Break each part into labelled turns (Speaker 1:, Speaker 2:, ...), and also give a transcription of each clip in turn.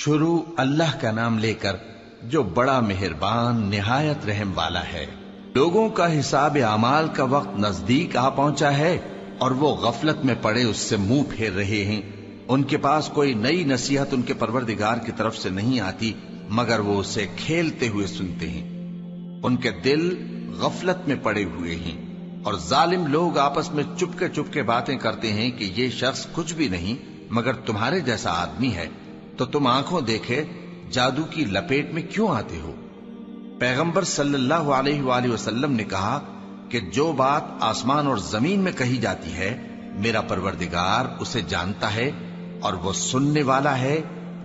Speaker 1: شروع اللہ کا نام لے کر جو بڑا مہربان نہایت رحم والا ہے۔ لوگوں کا حساب اعمال کا وقت نزدیک آ پہنچا ہے اور وہ غفلت میں پڑے اس سے منہ پھیر رہے ہیں۔ ان کے پاس کوئی نئی نصیحت ان کے پروردگار کی طرف سے نہیں آتی مگر وہ اسے کھیلتے ہوئے سنتے ہیں۔ ان کے دل غفلت میں پڑے ہوئے ہیں اور ظالم لوگ آپس میں چپکے باتیں کرتے ہیں کہ یہ شخص کچھ بھی نہیں مگر تمہارے جیسا آدمی ہے، تو تم آنکھوں دیکھے جادو کی لپیٹ میں کیوں آتے ہو؟ پیغمبر صلی اللہ علیہ وآلہ وسلم نے کہا کہ جو بات آسمان اور زمین میں کہی جاتی ہے میرا پروردگار اسے جانتا ہے اور وہ سننے والا ہے،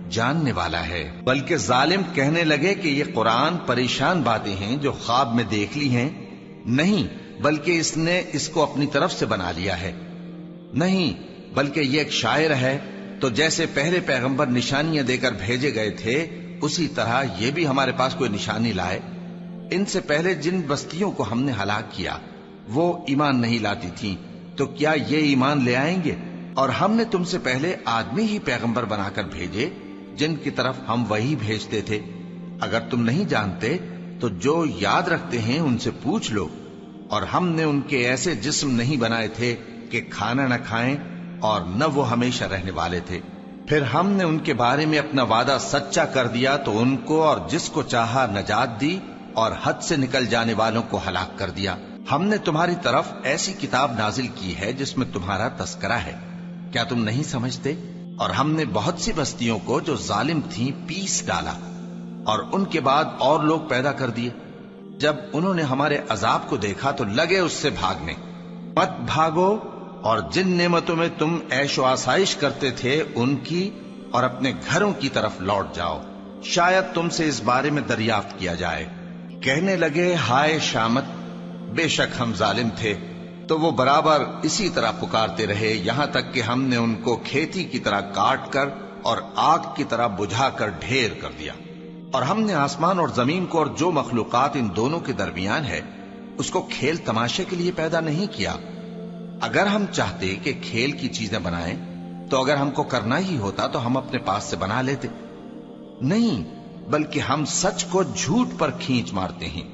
Speaker 1: جاننے والا ہے۔ بلکہ ظالم کہنے لگے کہ یہ قرآن پریشان باتیں ہیں جو خواب میں دیکھ لی ہیں، نہیں بلکہ اس نے اس کو اپنی طرف سے بنا لیا ہے، نہیں بلکہ یہ ایک شاعر ہے۔ تو جیسے پہلے پیغمبر نشانیاں دے کر بھیجے گئے تھے اسی طرح یہ بھی ہمارے پاس کوئی نشانی لائے۔ ان سے پہلے جن بستیوں کو ہم نے ہلاک کیا وہ ایمان نہیں لاتی تھیں، تو کیا یہ ایمان لے آئیں گے؟ اور ہم نے تم سے پہلے آدمی ہی پیغمبر بنا کر بھیجے جن کی طرف ہم وہی بھیجتے تھے۔ اگر تم نہیں جانتے تو جو یاد رکھتے ہیں ان سے پوچھ لو۔ اور ہم نے ان کے ایسے جسم نہیں بنائے تھے کہ کھانا نہ کھائیں اور نہ وہ ہمیشہ رہنے والے تھے۔ پھر ہم نے ان کے بارے میں اپنا وعدہ سچا کر دیا تو ان کو اور جس کو چاہا نجات دی اور حد سے نکل جانے والوں کو ہلاک کر دیا۔ ہم نے تمہاری طرف ایسی کتاب نازل کی ہے جس میں تمہارا تذکرہ ہے، کیا تم نہیں سمجھتے؟ اور ہم نے بہت سی بستیوں کو جو ظالم تھیں پیس ڈالا اور ان کے بعد اور لوگ پیدا کر دیے۔ جب انہوں نے ہمارے عذاب کو دیکھا تو لگے اس سے بھاگنے۔ مت بھاگو اور جن نعمتوں میں تم عیش و آسائش کرتے تھے ان کی اور اپنے گھروں کی طرف لوٹ جاؤ، شاید تم سے اس بارے میں دریافت کیا جائے۔ کہنے لگے ہائے شامت، بے شک ہم ظالم تھے، تو وہ برابر اسی طرح پکارتے رہے یہاں تک کہ ہم نے ان کو کھیتی کی طرح کاٹ کر اور آگ کی طرح بجھا کر ڈھیر کر دیا۔ اور ہم نے آسمان اور زمین کو اور جو مخلوقات ان دونوں کے درمیان ہے اس کو کھیل تماشے کے لیے پیدا نہیں کیا۔ اگر ہم چاہتے کہ کھیل کی چیزیں بنائیں تو اگر ہم کو کرنا ہی ہوتا تو ہم اپنے پاس سے بنا لیتے، نہیں بلکہ ہم سچ کو جھوٹ پر کھینچ مارتے ہیں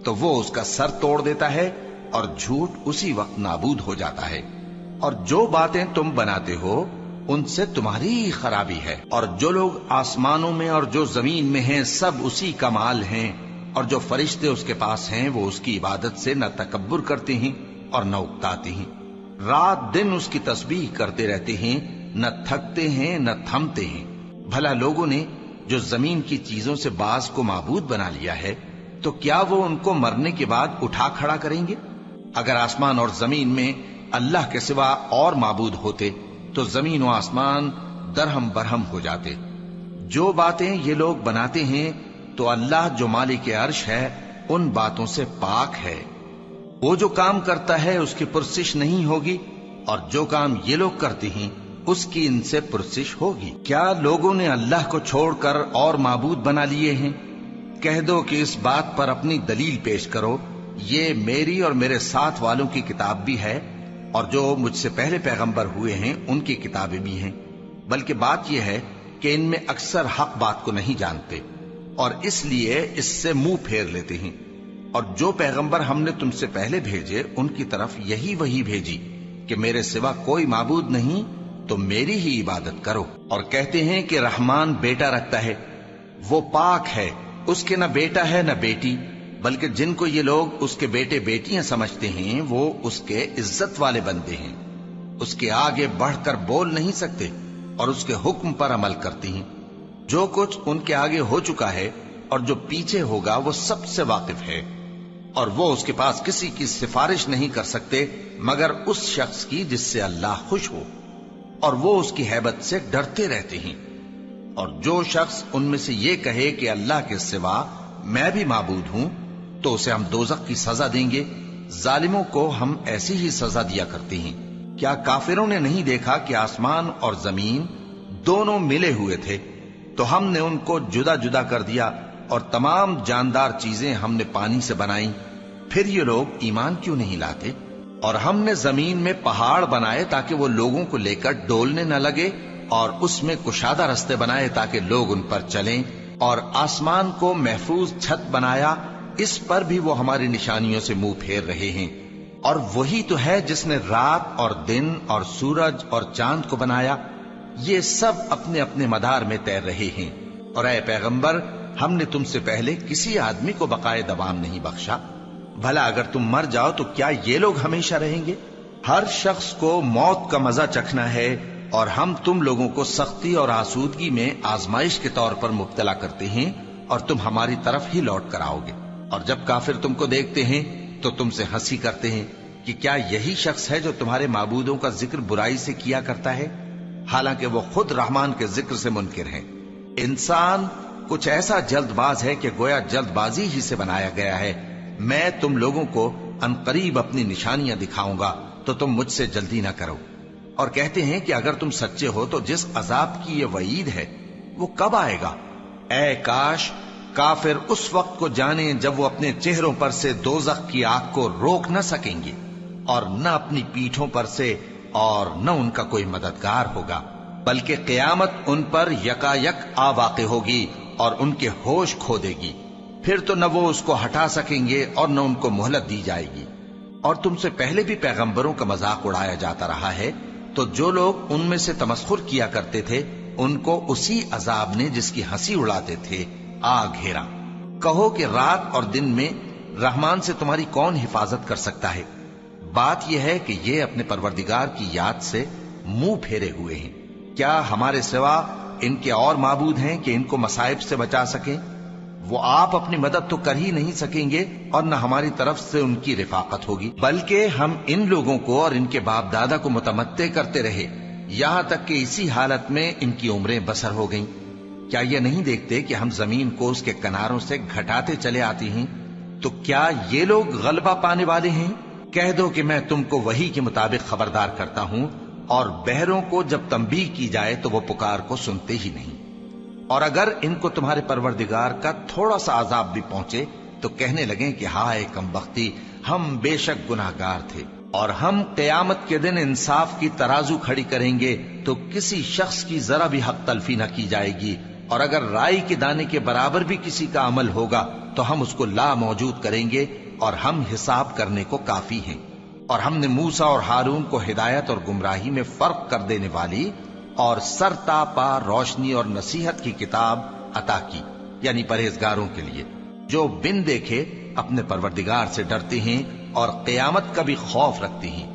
Speaker 1: تو وہ اس کا سر توڑ دیتا ہے اور جھوٹ اسی وقت نابود ہو جاتا ہے۔ اور جو باتیں تم بناتے ہو ان سے تمہاری ہی خرابی ہے۔ اور جو لوگ آسمانوں میں اور جو زمین میں ہیں سب اسی کا مال ہیں، اور جو فرشتے اس کے پاس ہیں وہ اس کی عبادت سے نہ تکبر کرتے ہیں اور نہ اکتاتے ہیں، رات دن اس کی تسبیح کرتے رہتے ہیں، نہ تھکتے ہیں نہ تھمتے ہیں۔ بھلا لوگوں نے جو زمین کی چیزوں سے بعض کو معبود بنا لیا ہے تو کیا وہ ان کو مرنے کے بعد اٹھا کھڑا کریں گے؟ اگر آسمان اور زمین میں اللہ کے سوا اور معبود ہوتے تو زمین و آسمان درہم برہم ہو جاتے۔ جو باتیں یہ لوگ بناتے ہیں تو اللہ جو مالک عرش ہے ان باتوں سے پاک ہے۔ وہ جو کام کرتا ہے اس کی پرسش نہیں ہوگی، اور جو کام یہ لوگ کرتے ہیں اس کی ان سے پرسش ہوگی۔ کیا لوگوں نے اللہ کو چھوڑ کر اور معبود بنا لیے ہیں؟ کہہ دو کہ اس بات پر اپنی دلیل پیش کرو، یہ میری اور میرے ساتھ والوں کی کتاب بھی ہے اور جو مجھ سے پہلے پیغمبر ہوئے ہیں ان کی کتابیں بھی ہیں، بلکہ بات یہ ہے کہ ان میں اکثر حق بات کو نہیں جانتے اور اس لیے اس سے منہ پھیر لیتے ہیں۔ اور جو پیغمبر ہم نے تم سے پہلے بھیجے ان کی طرف یہی وحی بھیجی کہ میرے سوا کوئی معبود نہیں تو میری ہی عبادت کرو۔ اور کہتے ہیں کہ رحمان بیٹا رکھتا ہے، وہ پاک ہے، اس کے نہ بیٹا ہے نہ بیٹی، بلکہ جن کو یہ لوگ اس کے بیٹے بیٹیاں سمجھتے ہیں وہ اس کے عزت والے بندے ہیں، اس کے آگے بڑھ کر بول نہیں سکتے اور اس کے حکم پر عمل کرتے ہیں۔ جو کچھ ان کے آگے ہو چکا ہے اور جو پیچھے ہوگا وہ سب سے واقف ہے، اور وہ اس کے پاس کسی کی سفارش نہیں کر سکتے مگر اس شخص کی جس سے اللہ خوش ہو، اور وہ اس کی ہیبت سے ڈرتے رہتے ہیں۔ اور جو شخص ان میں سے یہ کہے کہ اللہ کے سوا میں بھی معبود ہوں تو اسے ہم دوزخ کی سزا دیں گے، ظالموں کو ہم ایسی ہی سزا دیا کرتے ہیں۔ کیا کافروں نے نہیں دیکھا کہ آسمان اور زمین دونوں ملے ہوئے تھے تو ہم نے ان کو جدا جدا کر دیا اور تمام جاندار چیزیں ہم نے پانی سے بنائیں، پھر یہ لوگ ایمان کیوں نہیں لاتے؟ اور ہم نے زمین میں پہاڑ بنائے تاکہ وہ لوگوں کو لے کر ڈولنے نہ لگے اور اس میں کشادہ رستے بنائے تاکہ لوگ ان پر چلیں، اور آسمان کو محفوظ چھت بنایا، اس پر بھی وہ ہماری نشانیوں سے منہ پھیر رہے ہیں۔ اور وہی تو ہے جس نے رات اور دن اور سورج اور چاند کو بنایا، یہ سب اپنے اپنے مدار میں تیر رہے ہیں۔ اور اے پیغمبر، ہم نے تم سے پہلے کسی آدمی کو بقائے دوام نہیں بخشا، بھلا اگر تم مر جاؤ تو کیا یہ لوگ ہمیشہ رہیں گے؟ ہر شخص کو موت کا مزہ چکھنا ہے، اور ہم تم لوگوں کو سختی اور آسودگی میں آزمائش کے طور پر مبتلا کرتے ہیں، اور تم ہماری طرف ہی لوٹ کر آؤ گے۔ اور جب کافر تم کو دیکھتے ہیں تو تم سے ہنسی کرتے ہیں کہ کیا یہی شخص ہے جو تمہارے معبودوں کا ذکر برائی سے کیا کرتا ہے، حالانکہ وہ خود رحمان کے ذکر سے منکر ہیں۔ انسان کچھ ایسا جلد باز ہے کہ گویا جلد بازی ہی سے بنایا گیا ہے۔ میں تم لوگوں کو عنقریب اپنی نشانیاں دکھاؤں گا تو تم مجھ سے جلدی نہ کرو۔ اور کہتے ہیں کہ اگر تم سچے ہو تو جس عذاب کی یہ وعید ہے وہ کب آئے گا؟ اے کاش کافر اس وقت کو جانیں جب وہ اپنے چہروں پر سے دوزخ کی آگ کو روک نہ سکیں گے، اور نہ اپنی پیٹھوں پر سے، اور نہ ان کا کوئی مددگار ہوگا، بلکہ قیامت ان پر یکا یک آ واقع ہوگی اور ان کے ہوش کھو دے گی۔ پھر تو نہ وہ اس کو ہٹا سکیں گے اور نہ ان کو مہلت دی جائے گی۔ اور تم سے پہلے بھی پیغمبروں کا مذاق اڑایا جاتا رہا ہے، تو جو لوگ ان میں سے تمسخر کیا کرتے تھے ان کو اسی عذاب نے جس کی ہنسی اڑاتے تھے آ گھیرا۔ کہو کہ رات اور دن میں رحمان سے تمہاری کون حفاظت کر سکتا ہے؟ بات یہ ہے کہ یہ اپنے پروردگار کی یاد سے منہ پھیرے ہوئے ہیں۔ کیا ہمارے سوا ان کے اور معبود ہیں کہ ان کو مصائب سے بچا سکیں؟ وہ آپ اپنی مدد تو کر ہی نہیں سکیں گے، اور نہ ہماری طرف سے ان کی رفاقت ہوگی، بلکہ ہم ان لوگوں کو اور ان کے باپ دادا کو متمتع کرتے رہے، یہاں تک کہ اسی حالت میں ان کی عمریں بسر ہو گئیں۔ کیا یہ نہیں دیکھتے کہ ہم زمین کو اس کے کناروں سے گھٹاتے چلے آتے ہیں؟ تو کیا یہ لوگ غلبہ پانے والے ہیں؟ کہہ دو کہ میں تم کو وحی کے مطابق خبردار کرتا ہوں، اور بہروں کو جب تنبیہ کی جائے تو وہ پکار کو سنتے ہی نہیں۔ اور اگر ان کو تمہارے پروردگار کا تھوڑا سا عذاب بھی پہنچے تو کہنے لگیں کہ ہائے کمبختی، ہم بے شک گناہگار تھے۔ اور ہم قیامت کے دن انصاف کی ترازو کھڑی کریں گے تو کسی شخص کی ذرا بھی حق تلفی نہ کی جائے گی، اور اگر رائی کے دانے کے برابر بھی کسی کا عمل ہوگا تو ہم اس کو لا موجود کریں گے، اور ہم حساب کرنے کو کافی ہیں۔ اور ہم نے موسیٰ اور ہارون کو ہدایت اور گمراہی میں فرق کر دینے والی اور سر تا پا روشنی اور نصیحت کی کتاب عطا کی، یعنی پرہیزگاروں کے لیے جو بن دیکھے اپنے پروردگار سے ڈرتے ہیں اور قیامت کا بھی خوف رکھتے ہیں۔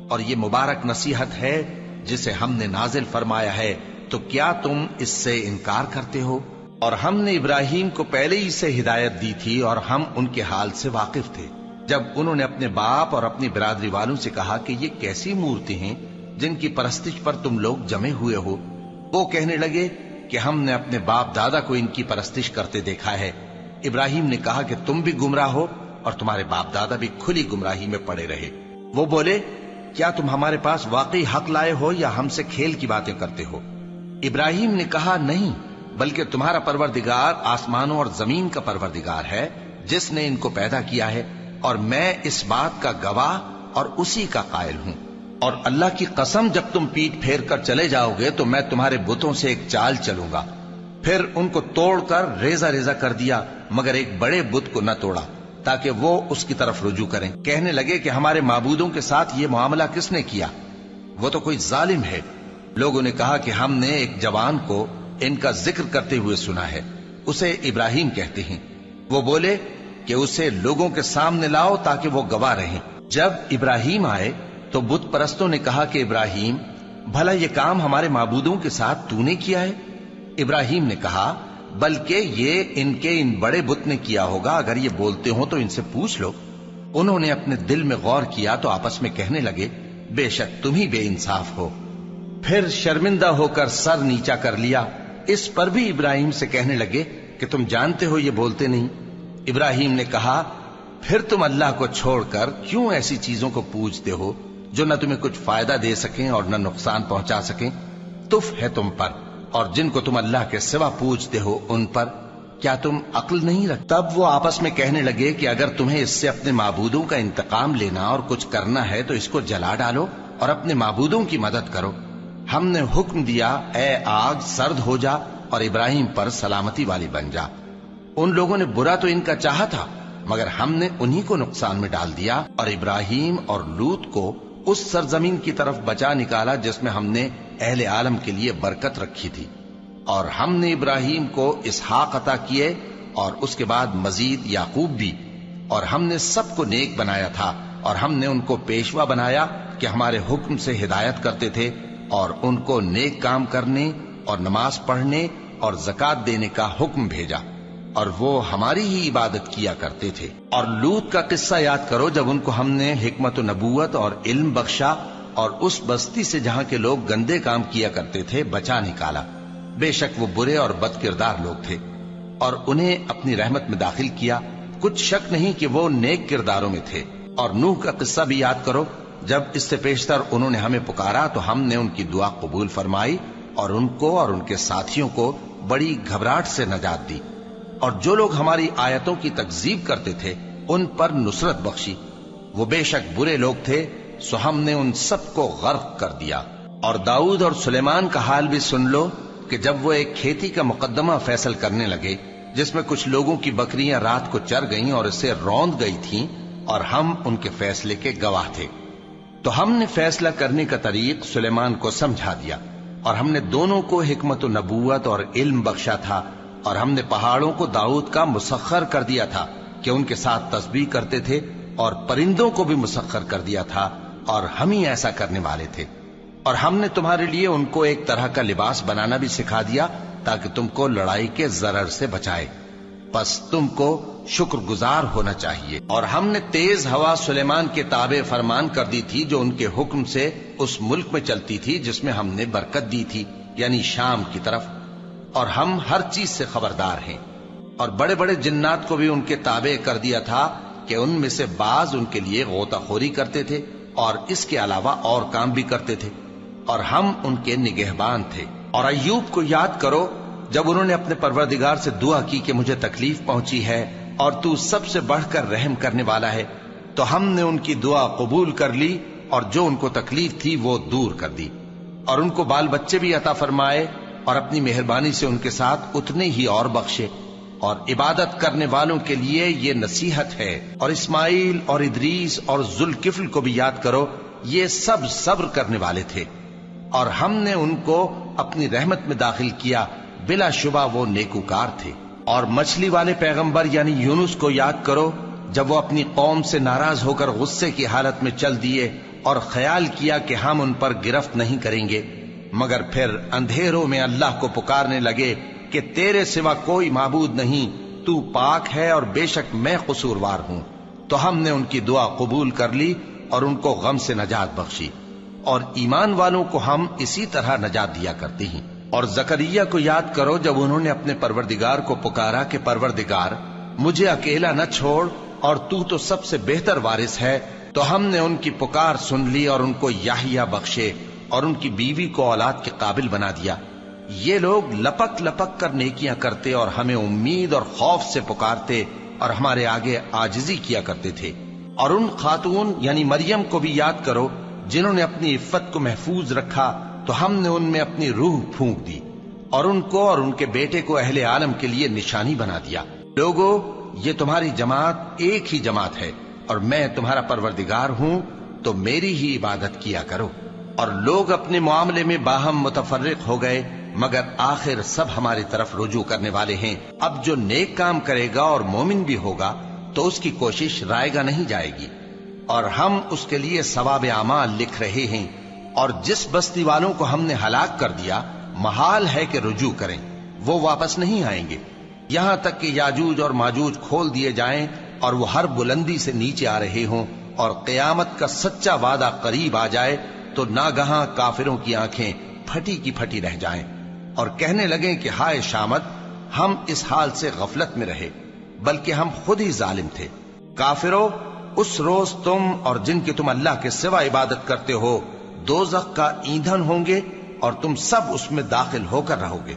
Speaker 1: اور یہ مبارک نصیحت ہے جسے ہم نے نازل فرمایا ہے، تو کیا تم اس سے انکار کرتے ہو؟ اور ہم نے ابراہیم کو پہلے ہی سے ہدایت دی تھی، اور ہم ان کے حال سے واقف تھے جب انہوں نے اپنے باپ اور اپنی برادری والوں سے کہا کہ یہ کیسی مورتی ہیں جن کی پرستش پر تم لوگ جمے ہوئے ہو۔ وہ کہنے لگے کہ ہم نے اپنے باپ دادا کو ان کی پرستش کرتے دیکھا ہے۔ ابراہیم نے کہا کہ تم بھی گمراہ ہو اور تمہارے باپ دادا بھی کھلی گمراہی میں پڑے رہے۔ وہ بولے کیا تم ہمارے پاس واقعی حق لائے ہو یا ہم سے کھیل کی باتیں کرتے ہو؟ ابراہیم نے کہا نہیں، بلکہ تمہارا پروردگار آسمانوں اور زمین کا پروردگار ہے جس نے ان کو پیدا کیا ہے، اور میں اس بات کا گواہ اور اسی کا قائل ہوں۔ اور اللہ کی قسم جب تم پیٹ پھیر کر چلے جاؤ گے تو میں تمہارے بتوں سے ایک چال چلوں گا۔ پھر ان کو توڑ کر ریزہ ریزہ کر دیا، مگر ایک بڑے بت کو نہ توڑا تاکہ وہ اس کی طرف رجوع کریں۔ کہنے لگے کہ ہمارے معبودوں کے ساتھ یہ معاملہ کس نے کیا؟ وہ تو کوئی ظالم ہے۔ لوگوں نے کہا کہ ہم نے ایک جوان کو ان کا ذکر کرتے ہوئے سنا ہے، اسے ابراہیم کہتے ہیں۔ وہ بولے کہ اسے لوگوں کے سامنے لاؤ تاکہ وہ گواہ رہیں۔ جب ابراہیم آئے تو بت پرستوں نے کہا کہ ابراہیم، بھلا یہ کام ہمارے معبودوں کے ساتھ تو نے کیا ہے؟ ابراہیم نے کہا بلکہ یہ ان کے ان بڑے بت نے کیا ہوگا، اگر یہ بولتے ہوں تو ان سے پوچھ لو۔ انہوں نے اپنے دل میں غور کیا تو آپس میں کہنے لگے بے شک تم ہی بے انصاف ہو۔ پھر شرمندہ ہو کر سر نیچا کر لیا۔ اس پر بھی ابراہیم سے کہنے لگے کہ تم جانتے ہو یہ بولتے نہیں۔ ابراہیم نے کہا پھر تم اللہ کو چھوڑ کر کیوں ایسی چیزوں کو پوجتے ہو جو نہ تمہیں کچھ فائدہ دے سکیں اور نہ نقصان پہنچا سکیں؟ تف ہے تم پر اور جن کو تم اللہ کے سوا پوجتے ہو ان پر، کیا تم عقل نہیں رکھتے؟ تب وہ آپس میں کہنے لگے کہ اگر تمہیں اس سے اپنے معبودوں کا انتقام لینا اور کچھ کرنا ہے تو اس کو جلا ڈالو اور اپنے معبودوں کی مدد کرو۔ ہم نے حکم دیا اے آگ سرد ہو جا اور ابراہیم پر سلامتی والی بن جا۔ ان لوگوں نے برا تو ان کا چاہا تھا، مگر ہم نے انہی کو نقصان میں ڈال دیا اور ابراہیم اور لوط کو اس سرزمین کی طرف بچا نکالا جس میں ہم نے اہل عالم کے لیے برکت رکھی تھی۔ اور ہم نے ابراہیم کو اسحاق عطا کیے اور اس کے بعد مزید یعقوب بھی، اور ہم نے سب کو نیک بنایا تھا، اور ہم نے ان کو پیشوا بنایا کہ ہمارے حکم سے ہدایت کرتے تھے، اور ان کو نیک کام کرنے اور نماز پڑھنے اور زکات دینے کا حکم بھیجا، اور وہ ہماری ہی عبادت کیا کرتے تھے۔ اور لوط کا قصہ یاد کرو جب ان کو ہم نے حکمت و نبوت اور علم بخشا اور اس بستی سے جہاں کے لوگ گندے کام کیا کرتے تھے بچا نکالا۔ بے شک وہ برے اور بد کردار لوگ تھے، اور انہیں اپنی رحمت میں داخل کیا، کچھ شک نہیں کہ وہ نیک کرداروں میں تھے۔ اور نوح کا قصہ بھی یاد کرو، جب اس سے پیشتر انہوں نے ہمیں پکارا تو ہم نے ان کی دعا قبول فرمائی اور ان کو اور ان کے ساتھیوں کو بڑی گھبراہٹ سے نجات دی، اور جو لوگ ہماری آیتوں کی تکذیب کرتے تھے ان پر نصرت بخشی۔ وہ بے شک برے لوگ تھے، سو ہم نے ان سب کو غرق کر دیا۔ اور داؤد اور سلیمان کا حال بھی سن لو کہ جب وہ ایک کھیتی کا مقدمہ فیصل کرنے لگے جس میں کچھ لوگوں کی بکریاں رات کو چر گئیں اور اسے روند گئی تھیں، اور ہم ان کے فیصلے کے گواہ تھے، تو ہم نے فیصلہ کرنے کا طریق سلیمان کو سمجھا دیا، اور ہم نے دونوں کو حکمت و نبوت اور علم بخشا تھا، اور ہم نے پہاڑوں کو داؤد کا مسخر کر دیا تھا کہ ان کے ساتھ تسبیح کرتے تھے، اور پرندوں کو بھی مسخر کر دیا تھا، اور ہم ہی ایسا کرنے والے تھے۔ اور ہم نے تمہارے لیے ان کو ایک طرح کا لباس بنانا بھی سکھا دیا تاکہ تم کو لڑائی کے ضرر سے بچائے، پس تم کو شکر گزار ہونا چاہیے۔ اور ہم نے تیز ہوا سلیمان کے تابع فرمان کر دی تھی جو ان کے حکم سے اس ملک میں چلتی تھی جس میں ہم نے برکت دی تھی، یعنی شام کی طرف، اور ہم ہر چیز سے خبردار ہیں۔ اور بڑے بڑے جنات کو بھی ان کے تابع کر دیا تھا کہ ان میں سے بعض ان کے لیے غوطہ خوری کرتے تھے اور اس کے علاوہ اور کام بھی کرتے تھے، اور ہم ان کے نگہبان تھے۔ اور ایوب کو یاد کرو جب انہوں نے اپنے پروردگار سے دعا کی کہ مجھے تکلیف پہنچی ہے اور تو سب سے بڑھ کر رحم کرنے والا ہے، تو ہم نے ان کی دعا قبول کر لی اور جو ان کو تکلیف تھی وہ دور کر دی، اور ان کو بال بچے بھی عطا فرمائے، اور اپنی مہربانی سے ان کے ساتھ اتنے ہی اور بخشے۔ اور عبادت کرنے والوں کے لیے یہ نصیحت ہے۔ اور اسماعیل اور ادریس اور ذوالکفل کو بھی یاد کرو، یہ سب صبر کرنے والے تھے، اور ہم نے ان کو اپنی رحمت میں داخل کیا، بلا شبہ وہ نیکوکار تھے۔ اور مچھلی والے پیغمبر یعنی یونس کو یاد کرو جب وہ اپنی قوم سے ناراض ہو کر غصے کی حالت میں چل دیے اور خیال کیا کہ ہم ان پر گرفت نہیں کریں گے، مگر پھر اندھیروں میں اللہ کو پکارنے لگے کہ تیرے سوا کوئی معبود نہیں، تو پاک ہے اور بے شک میں قصوروار ہوں، تو ہم نے ان کی دعا قبول کر لی اور ان کو غم سے نجات بخشی، اور ایمان والوں کو ہم اسی طرح نجات دیا کرتے ہیں۔ اور زکریا کو یاد کرو جب انہوں نے اپنے پروردگار کو پکارا کہ پروردگار مجھے اکیلا نہ چھوڑ اور تو سب سے بہتر وارث ہے، تو ہم نے ان کی پکار سن لی اور ان کو یحییٰ بخشے اور ان کی بیوی کو اولاد کے قابل بنا دیا۔ یہ لوگ لپک لپک کر نیکیاں کرتے اور ہمیں امید اور خوف سے پکارتے اور ہمارے آگے عاجزی کیا کرتے تھے۔ اور ان خاتون یعنی مریم کو بھی یاد کرو جنہوں نے اپنی عفت کو محفوظ رکھا، تو ہم نے ان میں اپنی روح پھونک دی اور ان کو اور ان کے بیٹے کو اہل عالم کے لیے نشانی بنا دیا۔ لوگو، یہ تمہاری جماعت ایک ہی جماعت ہے اور میں تمہارا پروردگار ہوں، تو میری ہی عبادت کیا کرو۔ اور لوگ اپنے معاملے میں باہم متفرق ہو گئے، مگر آخر سب ہماری طرف رجوع کرنے والے ہیں۔ اب جو نیک کام کرے گا اور مومن بھی ہوگا تو اس کی کوشش رائے گا نہیں جائے گی، اور ہم اس کے لیے ثواب اعمال لکھ رہے ہیں۔ اور جس بستی والوں کو ہم نے ہلاک کر دیا، محال ہے کہ رجوع کریں، وہ واپس نہیں آئیں گے، یہاں تک کہ یاجوج اور ماجوج کھول دیے جائیں اور وہ ہر بلندی سے نیچے آ رہے ہوں، اور قیامت کا سچا وعدہ قریب آ جائے تو ناگہاں کافروں کی آنکھیں پھٹی کی پھٹی رہ جائیں اور کہنے لگیں کہ ہائے شامت، ہم اس حال سے غفلت میں رہے، بلکہ ہم خود ہی ظالم تھے۔ کافرو، اس روز تم اور جن کی تم اللہ کے سوا عبادت کرتے ہو دوزخ کا ایندھن ہوں گے، اور تم سب اس میں داخل ہو کر رہو گے۔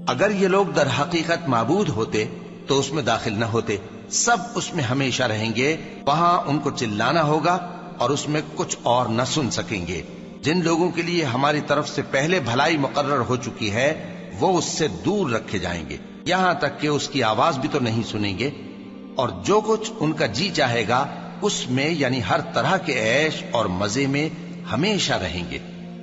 Speaker 1: اگر یہ لوگ در حقیقت معبود ہوتے تو اس میں داخل نہ ہوتے، سب اس میں ہمیشہ رہیں گے، وہاں ان کو چلانا ہوگا اور اس میں کچھ اور نہ سن سکیں گے۔ جن لوگوں کے لیے ہماری طرف سے پہلے بھلائی مقرر ہو چکی ہے وہ اس سے دور رکھے جائیں گے، یہاں تک کہ اس کی آواز بھی تو نہیں سنیں گے، اور جو کچھ ان کا جی چاہے گا اس میں یعنی ہر طرح کے عیش اور مزے میں ہمیشہ رہیں گے۔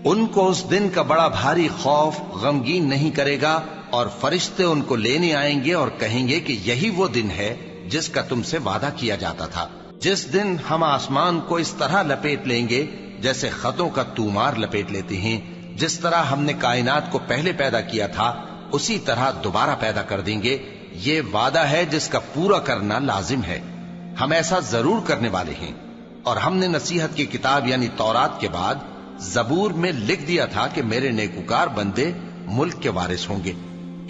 Speaker 1: ان کو اس دن کا بڑا بھاری خوف غمگین نہیں کرے گا، اور فرشتے ان کو لینے آئیں گے اور کہیں گے کہ یہی وہ دن ہے جس کا تم سے وعدہ کیا جاتا تھا، جس دن ہم آسمان کو اس طرح لپیٹ لیں گے جیسے خطوں کا تومار لپیٹ لیتے ہیں، جس طرح ہم نے کائنات کو پہلے پیدا کیا تھا اسی طرح دوبارہ پیدا کر دیں گے۔ یہ وعدہ ہے جس کا پورا کرنا لازم ہے، ہم ایسا ضرور کرنے والے ہیں۔ اور ہم نے نصیحت کی کتاب یعنی تورات کے بعد زبور میں لکھ دیا تھا کہ میرے نیکوکار بندے ملک کے وارث ہوں گے۔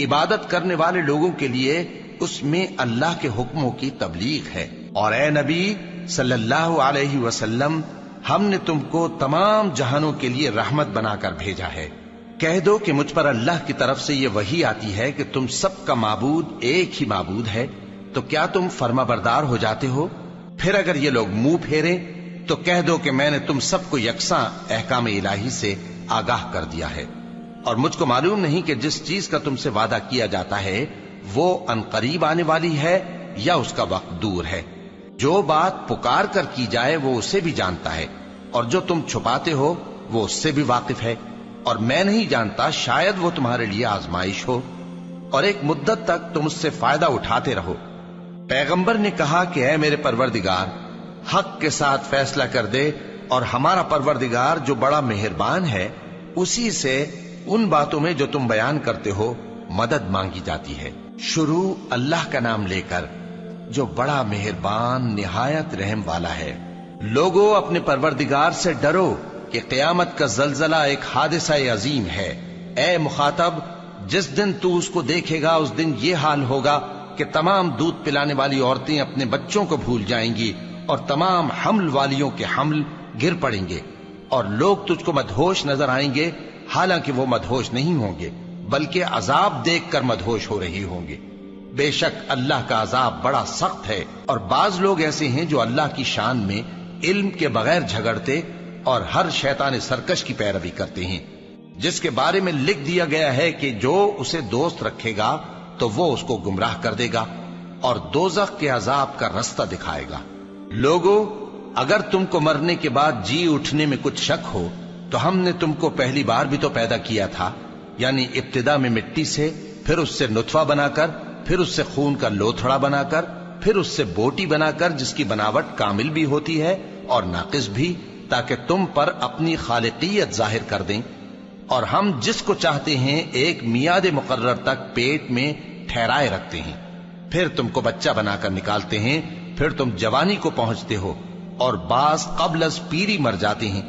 Speaker 1: عبادت کرنے والے لوگوں کے لیے اس میں اللہ کے حکموں کی تبلیغ ہے۔ اور اے نبی صلی اللہ علیہ وسلم، ہم نے تم کو تمام جہانوں کے لیے رحمت بنا کر بھیجا ہے۔ کہہ دو کہ مجھ پر اللہ کی طرف سے یہ وحی آتی ہے کہ تم سب کا معبود ایک ہی معبود ہے، تو کیا تم فرما بردار ہو جاتے ہو؟ پھر اگر یہ لوگ منہ پھیریں تو کہہ دو کہ میں نے تم سب کو یکساں احکام الہی سے آگاہ کر دیا ہے، اور مجھ کو معلوم نہیں کہ جس چیز کا تم سے وعدہ کیا جاتا ہے وہ عنقریب آنے والی ہے یا اس کا وقت دور ہے۔ جو بات پکار کر کی جائے وہ اسے بھی جانتا ہے، اور جو تم چھپاتے ہو وہ اس سے بھی واقف ہے، اور میں نہیں جانتا شاید وہ تمہارے لیے آزمائش ہو، اور ایک مدت تک تم اس سے فائدہ اٹھاتے رہو۔ پیغمبر نے کہا کہ اے میرے پروردگار، حق کے ساتھ فیصلہ کر دے، اور ہمارا پروردگار جو بڑا مہربان ہے اسی سے ان باتوں میں جو تم بیان کرتے ہو مدد مانگی جاتی ہے۔ شروع اللہ کا نام لے کر جو بڑا مہربان نہایت رحم والا ہے۔ لوگو اپنے پروردگار سے ڈرو کہ قیامت کا زلزلہ ایک حادثہ عظیم ہے۔ اے مخاطب، جس دن تو اس کو دیکھے گا اس دن یہ حال ہوگا کہ تمام دودھ پلانے والی عورتیں اپنے بچوں کو بھول جائیں گی، اور تمام حمل والیوں کے حمل گر پڑیں گے، اور لوگ تجھ کو مدہوش نظر آئیں گے، حالانکہ وہ مدہوش نہیں ہوں گے بلکہ عذاب دیکھ کر مدہوش ہو رہی ہوں گے۔ بے شک اللہ کا عذاب بڑا سخت ہے، اور بعض لوگ ایسے ہیں جو اللہ کی شان میں علم کے بغیر جھگڑتے اور ہر شیطان سرکش کی پیروی کرتے ہیں، جس کے بارے میں لکھ دیا گیا ہے کہ جو اسے دوست رکھے گا تو وہ اس کو گمراہ کر دے گا اور دوزخ کے عذاب کا رستہ دکھائے گا۔ لوگو، اگر تم کو مرنے کے بعد جی اٹھنے میں کچھ شک ہو تو ہم نے تم کو پہلی بار بھی تو پیدا کیا تھا، یعنی ابتدا میں مٹی سے، پھر اس سے نطفہ بنا کر، پھر اس سے خون کا لوتھڑا بنا کر، پھر اس سے بوٹی بنا کر جس کی بناوٹ کامل بھی ہوتی ہے اور ناقص بھی، تاکہ تم پر اپنی خالقیت ظاہر کر دیں۔ اور ہم جس کو چاہتے ہیں ایک میعاد مقرر تک پیٹ میں ٹھہرائے رکھتے ہیں، پھر تم کو بچہ بنا کر نکالتے ہیں، پھر تم جوانی کو پہنچتے ہو، اور بعض قبل از پیری مر جاتے ہیں،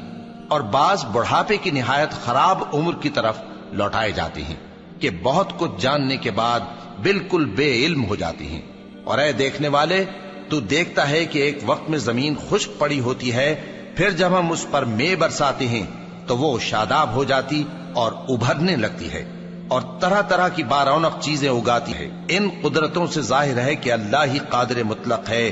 Speaker 1: اور بعض بڑھاپے کی نہایت خراب عمر کی طرف لوٹائے جاتے ہیں کہ بہت کچھ جاننے کے بعد بالکل بے علم ہو جاتے ہیں۔ اور اے دیکھنے والے، تو دیکھتا ہے کہ ایک وقت میں زمین خشک پڑی ہوتی ہے، پھر جب ہم اس پر مے برساتے ہیں تو وہ شاداب ہو جاتی اور ابھرنے لگتی ہے، اور طرح طرح کی بارونق چیزیں اگاتی ہے۔ ان قدرتوں سے ظاہر ہے کہ اللہ ہی قادر مطلق ہے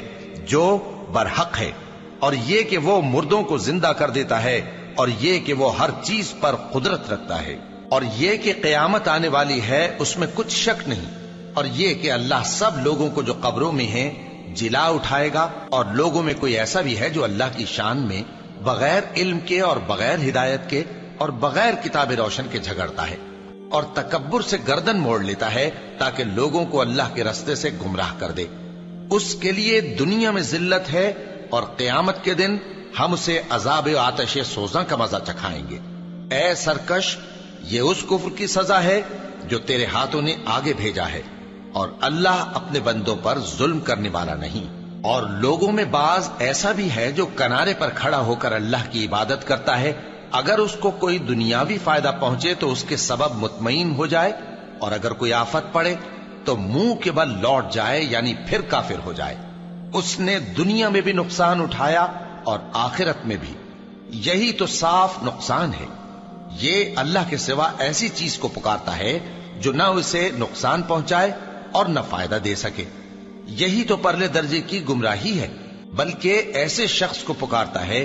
Speaker 1: جو برحق ہے، اور یہ کہ وہ مردوں کو زندہ کر دیتا ہے، اور یہ کہ وہ ہر چیز پر قدرت رکھتا ہے، اور یہ کہ قیامت آنے والی ہے اس میں کچھ شک نہیں، اور یہ کہ اللہ سب لوگوں کو جو قبروں میں ہیں جلا اٹھائے گا، اور لوگوں میں کوئی ایسا بھی ہے جو اللہ کی شان میں بغیر علم کے اور بغیر ہدایت کے اور بغیر کتاب روشن کے جھگڑتا ہے، اور تکبر سے گردن موڑ لیتا ہے تاکہ لوگوں کو اللہ کے رستے سے گمراہ کر دے۔ اس کے لیے دنیا میں ذلت ہے، اور قیامت کے دن ہم اسے عذاب آتش سوزاں کا مزہ چکھائیں گے۔ اے سرکش، یہ اس کفر کی سزا ہے جو تیرے ہاتھوں نے آگے بھیجا ہے، اور اللہ اپنے بندوں پر ظلم کرنے والا نہیں۔ اور لوگوں میں بعض ایسا بھی ہے جو کنارے پر کھڑا ہو کر اللہ کی عبادت کرتا ہے، اگر اس کو کوئی دنیاوی فائدہ پہنچے تو اس کے سبب مطمئن ہو جائے، اور اگر کوئی آفت پڑے تو منہ کے بل لوٹ جائے، یعنی پھر کافر ہو جائے۔ اس نے دنیا میں بھی نقصان اٹھایا اور آخرت میں بھی، یہی تو صاف نقصان ہے۔ یہ اللہ کے سوا ایسی چیز کو پکارتا ہے جو نہ اسے نقصان پہنچائے اور نہ فائدہ دے سکے، یہی تو پرلے درجے کی گمراہی ہے۔ بلکہ ایسے شخص کو پکارتا ہے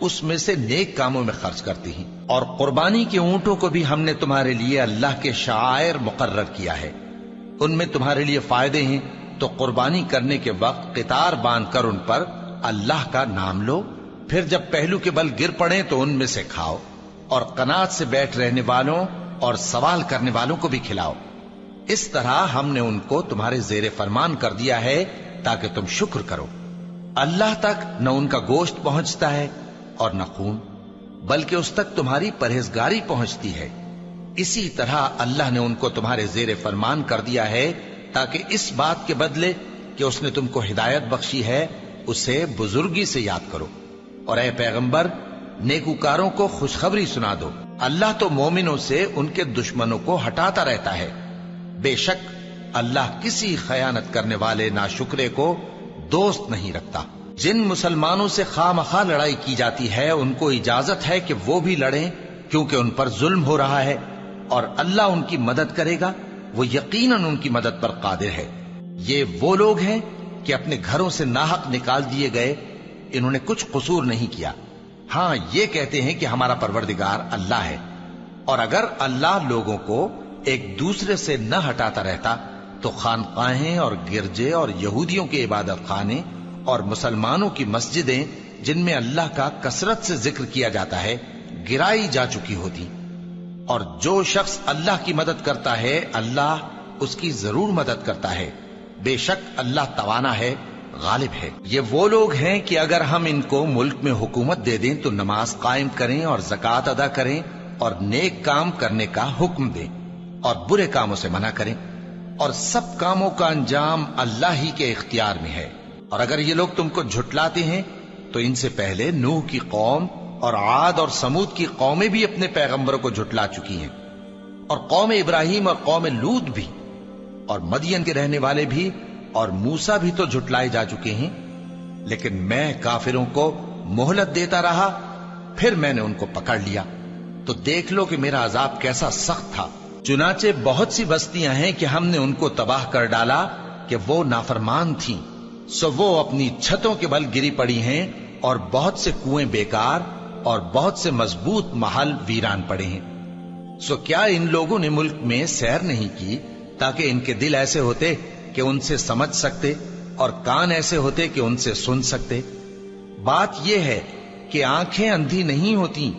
Speaker 1: اس میں سے نیک کاموں میں خرچ کرتی ہیں، اور قربانی کے اونٹوں کو بھی ہم نے تمہارے لیے اللہ کے شعائر مقرر کیا ہے، ان میں تمہارے لیے فائدے ہیں، تو قربانی کرنے کے وقت قطار باندھ کر ان پر اللہ کا نام لو، پھر جب پہلو کے بل گر پڑیں تو ان میں سے کھاؤ، اور قناعت سے بیٹھ رہنے والوں اور سوال کرنے والوں کو بھی کھلاؤ۔ اس طرح ہم نے ان کو تمہارے زیر فرمان کر دیا ہے تاکہ تم شکر کرو۔ اللہ تک نہ ان کا گوشت پہنچتا ہے اور نہ خون، بلکہ اس تک تمہاری پرہیزگاری پہنچتی ہے۔ اسی طرح اللہ نے ان کو تمہارے زیر فرمان کر دیا ہے تاکہ اس بات کے بدلے کہ اس نے تم کو ہدایت بخشی ہے اسے بزرگی سے یاد کرو۔ اور اے پیغمبر، نیکوکاروں کو خوشخبری سنا دو، اللہ تو مومنوں سے ان کے دشمنوں کو ہٹاتا رہتا ہے۔ بے شک اللہ کسی خیانت کرنے والے ناشکرے کو دوست نہیں رکھتا۔ جن مسلمانوں سے خواہ مخواہ لڑائی کی جاتی ہے ان کو اجازت ہے کہ وہ بھی لڑیں، کیونکہ ان پر ظلم ہو رہا ہے، اور اللہ ان کی مدد کرے گا، وہ یقیناً ان کی مدد پر قادر ہے۔ یہ وہ لوگ ہیں کہ اپنے گھروں سے ناحق نکال دیے گئے، انہوں نے کچھ قصور نہیں کیا، ہاں یہ کہتے ہیں کہ ہمارا پروردگار اللہ ہے۔ اور اگر اللہ لوگوں کو ایک دوسرے سے نہ ہٹاتا رہتا تو خانقاہیں اور گرجے اور یہودیوں کے عبادت خانے اور مسلمانوں کی مسجدیں جن میں اللہ کا کثرت سے ذکر کیا جاتا ہے گرائی جا چکی ہوتی۔ اور جو شخص اللہ کی مدد کرتا ہے اللہ اس کی ضرور مدد کرتا ہے، بے شک اللہ توانا ہے، غالب ہے۔ یہ وہ لوگ ہیں کہ اگر ہم ان کو ملک میں حکومت دے دیں تو نماز قائم کریں اور زکوٰۃ ادا کریں اور نیک کام کرنے کا حکم دیں اور برے کاموں سے منع کریں، اور سب کاموں کا انجام اللہ ہی کے اختیار میں ہے۔ اور اگر یہ لوگ تم کو جھٹلاتے ہیں تو ان سے پہلے نوح کی قوم اور عاد اور سمود کی قومیں بھی اپنے پیغمبروں کو جھٹلا چکی ہیں، اور قوم ابراہیم اور قوم لوط بھی، اور مدین کے رہنے والے بھی، اور موسیٰ بھی تو جھٹلائے جا چکے ہیں۔ لیکن میں کافروں کو مہلت دیتا رہا، پھر میں نے ان کو پکڑ لیا، تو دیکھ لو کہ میرا عذاب کیسا سخت تھا۔ چنانچہ بہت سی بستیاں ہیں کہ ہم نے ان کو تباہ کر ڈالا کہ وہ نافرمان تھیں، سو وہ اپنی چھتوں کے بل گری پڑی ہیں، اور بہت سے کنویں بیکار اور بہت سے مضبوط محل ویران پڑے ہیں۔ سو کیا ان لوگوں نے ملک میں سیر نہیں کی تاکہ ان کے دل ایسے ہوتے کہ ان سے سمجھ سکتے اور کان ایسے ہوتے کہ ان سے سن سکتے؟ بات یہ ہے کہ آنکھیں اندھی نہیں ہوتی،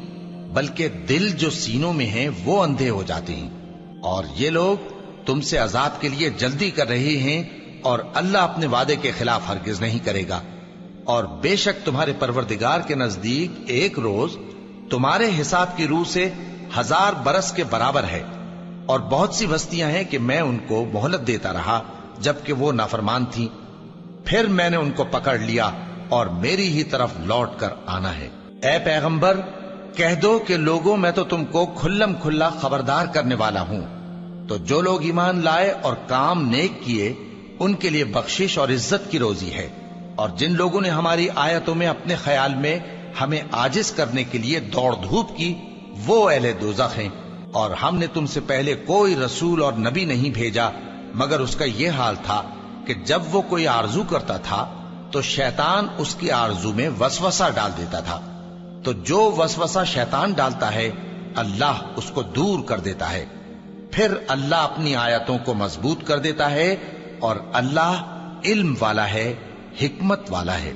Speaker 1: بلکہ دل جو سینوں میں ہیں وہ اندھے ہو جاتے ہیں۔ اور یہ لوگ تم سے عذاب کے لیے جلدی کر رہے ہیں، اور اللہ اپنے وعدے کے خلاف ہرگز نہیں کرے گا۔ اور بے شک تمہارے پروردگار کے نزدیک ایک روز تمہارے حساب کی روح سے 1000 برس کے برابر ہے۔ اور بہت سی بستیاں ہیں کہ میں ان کو مہلت دیتا رہا جبکہ وہ نافرمان تھیں، پھر میں نے ان کو پکڑ لیا اور میری ہی طرف لوٹ کر آنا ہے۔ اے پیغمبر، کہہ دو کہ لوگوں میں تو تم کو کھلم کھلا خبردار کرنے والا ہوں، تو جو لوگ ایمان لائے اور کام نیک کیے ان کے لیے بخشش اور عزت کی روزی ہے، اور جن لوگوں نے ہماری آیتوں میں اپنے خیال میں ہمیں عاجز کرنے کے لیے دوڑ دھوپ کی وہ اہل دوزخ ہیں۔ اور ہم نے تم سے پہلے کوئی رسول اور نبی نہیں بھیجا مگر اس کا یہ حال تھا کہ جب وہ کوئی آرزو کرتا تھا تو شیطان اس کی آرزو میں وسوسہ ڈال دیتا تھا، تو جو وسوسہ شیطان ڈالتا ہے اللہ اس کو دور کر دیتا ہے، پھر اللہ اپنی آیتوں کو مضبوط کر دیتا ہے، اور اللہ علم والا ہے، حکمت والا ہے۔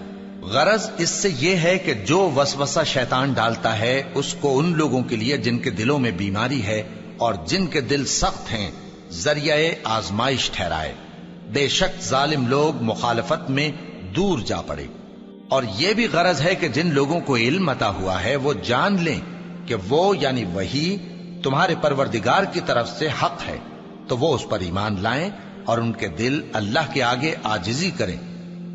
Speaker 1: غرض اس سے یہ ہے کہ جو وسوسہ شیطان ڈالتا ہے اس کو ان لوگوں کے لیے جن کے دلوں میں بیماری ہے اور جن کے دل سخت ہیں ذریعہ آزمائش ٹھہرائے۔ بے شک ظالم لوگ مخالفت میں دور جا پڑے۔ اور یہ بھی غرض ہے کہ جن لوگوں کو علم عطا ہوا ہے وہ جان لیں کہ وہ یعنی وحی تمہارے پروردگار کی طرف سے حق ہے، تو وہ اس پر ایمان لائیں اور ان کے دل اللہ کے آگے عاجزی کریں۔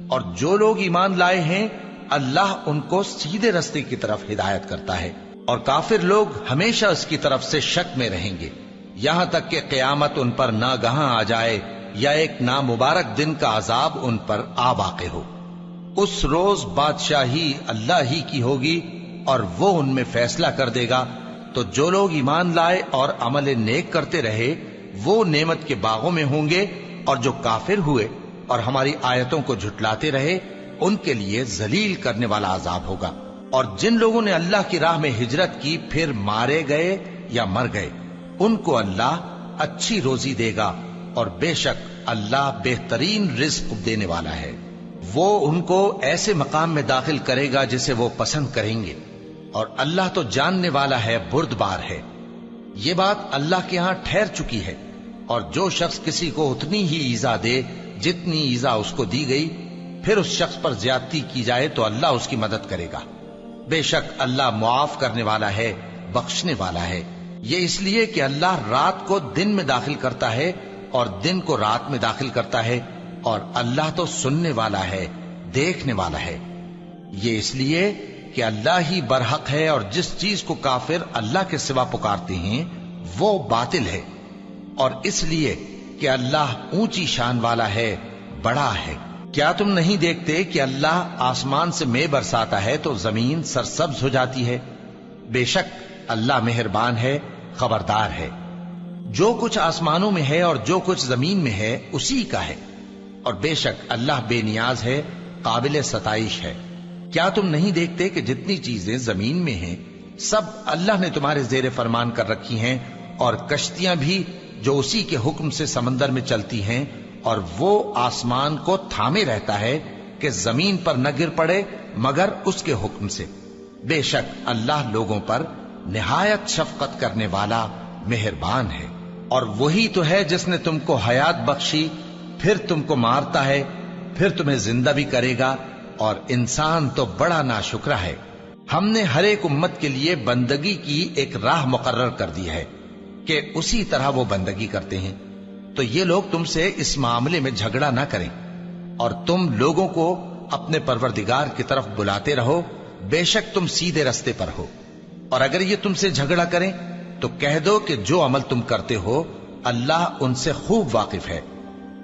Speaker 1: اور جو لوگ ایمان لائے ہیں اللہ ان کو سیدھے رستے کی طرف ہدایت کرتا ہے، اور کافر لوگ ہمیشہ اس کی طرف سے شک میں رہیں گے یہاں تک کہ قیامت ان پر ناگہاں آ جائے یا ایک نامبارک دن کا عذاب ان پر آ واقع ہو۔ اس روز بادشاہی اللہ ہی کی ہوگی اور وہ ان میں فیصلہ کر دے گا، تو جو لوگ ایمان لائے اور عمل نیک کرتے رہے وہ نعمت کے باغوں میں ہوں گے، اور جو کافر ہوئے اور ہماری آیتوں کو جھٹلاتے رہے ان کے لیے ذلیل کرنے والا عذاب ہوگا۔ اور جن لوگوں نے اللہ کی راہ میں ہجرت کی پھر مارے گئے یا مر گئے ان کو اللہ اچھی روزی دے گا، اور بے شک اللہ بہترین رزق دینے والا ہے۔ وہ ان کو ایسے مقام میں داخل کرے گا جسے وہ پسند کریں گے، اور اللہ تو جاننے والا ہے، بردبار ہے۔ یہ بات اللہ کے ہاں ٹھہر چکی ہے، اور جو شخص کسی کو اتنی ہی ایذا دے جتنی ایذا اس کو دی گئی، پھر اس شخص پر زیادتی کی جائے تو اللہ اس کی مدد کرے گا۔ بے شک اللہ معاف کرنے والا ہے، بخشنے والا ہے۔ یہ اس لیے کہ اللہ رات کو دن میں داخل کرتا ہے اور دن کو رات میں داخل کرتا ہے، اور اللہ تو سننے والا ہے، دیکھنے والا ہے۔ یہ اس لیے کہ اللہ ہی برحق ہے، اور جس چیز کو کافر اللہ کے سوا پکارتے ہیں وہ باطل ہے، اور اس لیے کہ اللہ اونچی شان والا ہے، بڑا ہے۔ کیا تم نہیں دیکھتے کہ اللہ آسمان سے مے برساتا ہے تو زمین سرسبز ہو جاتی ہے؟ بے شک اللہ مہربان ہے، خبردار ہے۔ جو کچھ آسمانوں میں ہے اور جو کچھ زمین میں ہے اسی کا ہے، اور بے شک اللہ بے نیاز ہے، قابل ستائش ہے۔ کیا تم نہیں دیکھتے کہ جتنی چیزیں زمین میں ہیں سب اللہ نے تمہارے زیر فرمان کر رکھی ہیں، اور کشتیاں بھی جو اسی کے حکم سے سمندر میں چلتی ہیں، اور وہ آسمان کو تھامے رہتا ہے کہ زمین پر نہ گر پڑے مگر اس کے حکم سے۔ بے شک اللہ لوگوں پر نہایت شفقت کرنے والا مہربان ہے۔ اور وہی تو ہے جس نے تم کو حیات بخشی، پھر تم کو مارتا ہے، پھر تمہیں زندہ بھی کرے گا، اور انسان تو بڑا ناشکرا ہے۔ ہم نے ہر ایک امت کے لیے بندگی کی ایک راہ مقرر کر دی ہے کہ اسی طرح وہ بندگی کرتے ہیں، تو یہ لوگ تم سے اس معاملے میں جھگڑا نہ کریں، اور تم لوگوں کو اپنے پروردگار کی طرف بلاتے رہو، بے شک تم سیدھے رستے پر ہو۔ اور اگر یہ تم سے جھگڑا کریں تو کہہ دو کہ جو عمل تم کرتے ہو اللہ ان سے خوب واقف ہے۔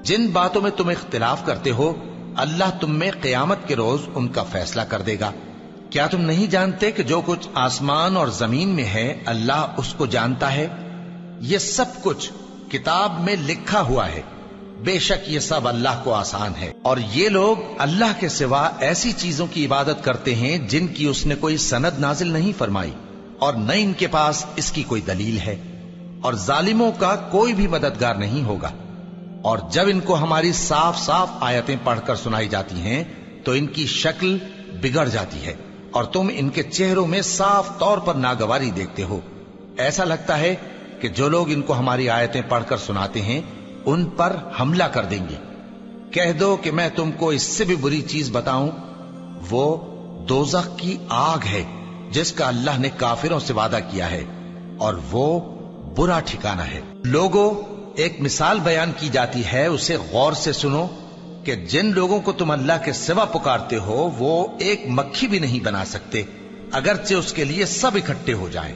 Speaker 1: جن باتوں میں تم اختلاف کرتے ہو اللہ تم میں قیامت کے روز ان کا فیصلہ کر دے گا۔ کیا تم نہیں جانتے کہ جو کچھ آسمان اور زمین میں ہے اللہ اس کو جانتا ہے؟ یہ سب کچھ کتاب میں لکھا ہوا ہے، بے شک یہ سب اللہ کو آسان ہے۔ اور یہ لوگ اللہ کے سوا ایسی چیزوں کی عبادت کرتے ہیں جن کی اس نے کوئی سند نازل نہیں فرمائی، اور نہ ان کے پاس اس کی کوئی دلیل ہے، اور ظالموں کا کوئی بھی مددگار نہیں ہوگا۔ اور جب ان کو ہماری صاف صاف آیتیں پڑھ کر سنائی جاتی ہیں تو ان کی شکل بگڑ جاتی ہے، اور تم ان کے چہروں میں صاف طور پر ناگواری دیکھتے ہو۔ ایسا لگتا ہے کہ جو لوگ ان کو ہماری آیتیں پڑھ کر سناتے ہیں ان پر حملہ کر دیں گے۔ کہہ دو کہ میں تم کو اس سے بھی بری چیز بتاؤں، وہ دوزخ کی آگ ہے جس کا اللہ نے کافروں سے وعدہ کیا ہے، اور وہ برا ٹھکانہ ہے۔ لوگوں، ایک مثال بیان کی جاتی ہے، اسے غور سے سنو کہ جن لوگوں کو تم اللہ کے سوا پکارتے ہو وہ ایک مکھی بھی نہیں بنا سکتے اگرچہ اس کے لیے سب اکٹھے ہو جائیں،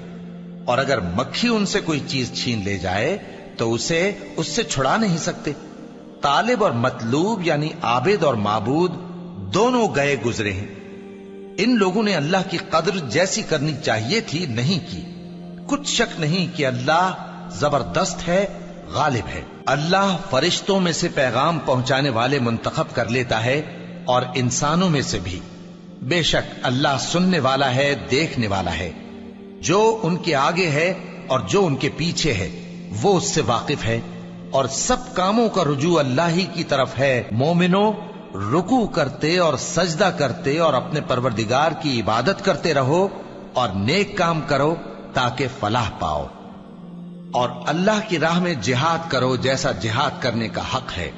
Speaker 1: اور اگر مکھی ان سے کوئی چیز چھین لے جائے تو اسے اس سے چھڑا نہیں سکتے۔ طالب اور مطلوب یعنی عابد اور معبود دونوں گئے گزرے ہیں۔ ان لوگوں نے اللہ کی قدر جیسی کرنی چاہیے تھی نہیں کی۔ کچھ شک نہیں کہ اللہ زبردست ہے، غالب ہے۔ اللہ فرشتوں میں سے پیغام پہنچانے والے منتخب کر لیتا ہے اور انسانوں میں سے بھی۔ بے شک اللہ سننے والا ہے، دیکھنے والا ہے۔ جو ان کے آگے ہے اور جو ان کے پیچھے ہے وہ اس سے واقف ہے، اور سب کاموں کا رجوع اللہ ہی کی طرف ہے۔ مومنوں، رکوع کرتے اور سجدہ کرتے اور اپنے پروردگار کی عبادت کرتے رہو اور نیک کام کرو تاکہ فلاح پاؤ، اور اللہ کی راہ میں جہاد کرو جیسا جہاد کرنے کا حق ہے۔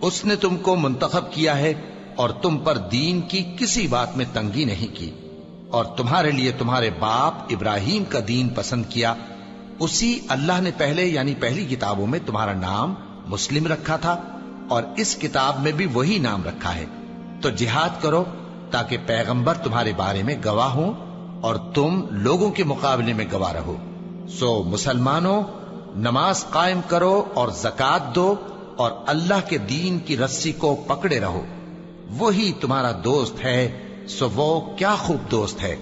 Speaker 1: اس نے تم کو منتخب کیا ہے اور تم پر دین کی کسی بات میں تنگی نہیں کی، اور تمہارے لیے تمہارے باپ ابراہیم کا دین پسند کیا۔ اسی اللہ نے پہلے یعنی پہلی کتابوں میں تمہارا نام مسلم رکھا تھا، اور اس کتاب میں بھی وہی نام رکھا ہے۔ تو جہاد کرو تاکہ پیغمبر تمہارے بارے میں گواہ ہوں اور تم لوگوں کے مقابلے میں گواہ رہو۔ سو مسلمانوں، نماز قائم کرو اور زکات دو اور اللہ کے دین کی رسی کو پکڑے رہو، وہی تمہارا دوست ہے۔ سو وہ کیا خوب دوست ہے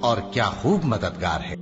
Speaker 1: اور کیا خوب مددگار ہے۔